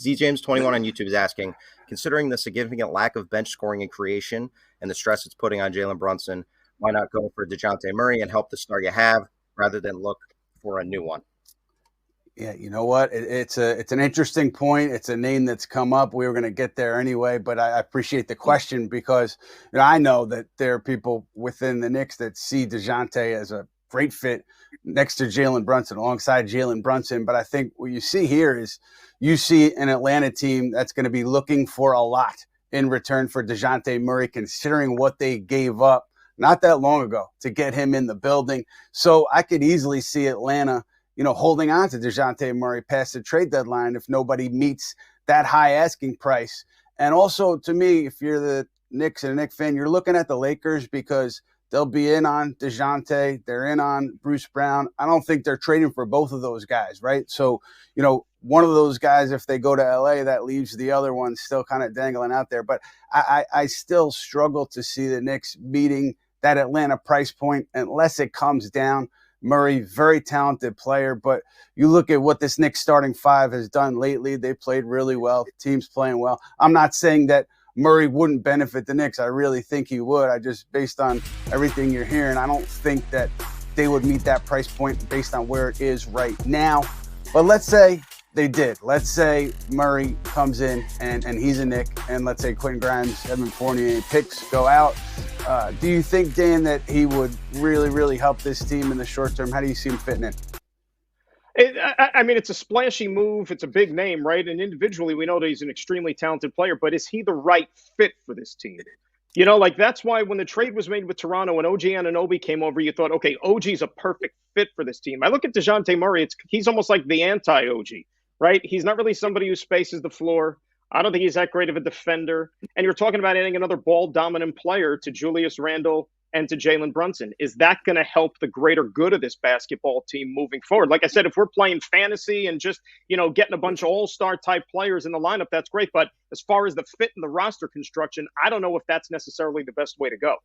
Z James21 on YouTube is asking, considering the significant lack of bench scoring and creation and the stress it's putting on Jalen Brunson, why not go for Dejounte Murray and help the star you have rather than look for a new one? Yeah, you know what? It's an interesting point. It's a name that's come up. We were going to get there anyway, but I appreciate the question because I know that there are people within the Knicks that see Dejounte as a great fit next to Jalen Brunson, alongside Jalen Brunson. But I think what you see here is you see an Atlanta team that's going to be looking for a lot in return for Dejounte Murray, considering what they gave up not that long ago to get him in the building. So I could easily see Atlanta holding on to Dejounte Murray past the trade deadline if nobody meets that high asking price. And also, to me, if you're the Knicks and a Knicks fan, you're looking at the Lakers because they'll be in on Dejounte. They're in on Bruce Brown. I don't think they're trading for both of those guys, right? So, one of those guys, if they go to LA, that leaves the other one still kind of dangling out there. But I still struggle to see the Knicks meeting that Atlanta price point unless it comes down. Murray, very talented player, but you look at what this Knicks starting five has done lately. They played really well. The team's playing well. I'm not saying that Murray wouldn't benefit the Knicks. I really think he would. I just, based on everything you're hearing, I don't think that they would meet that price point based on where it is right now. But let's say they did. Let's say Murray comes in and he's a Knick, and let's say Quentin Grimes, Evan Fournier picks go out. Do you think, Dan, that he would really, really help this team in the short term? How do you see him fitting in? It's a splashy move. It's a big name, right? And individually, we know that he's an extremely talented player, but is he the right fit for this team? That's why when the trade was made with Toronto and OG Anunoby came over, you thought, okay, OG's a perfect fit for this team. I look at Dejounte Murray, he's almost like the anti-OG, right? He's not really somebody who spaces the floor. I don't think he's that great of a defender. And you're talking about adding another ball-dominant player to Julius Randle and to Jalen Brunson. Is that going to help the greater good of this basketball team moving forward? Like I said, if we're playing fantasy and just, getting a bunch of all-star type players in the lineup, that's great. But as far as the fit and the roster construction, I don't know if that's necessarily the best way to go.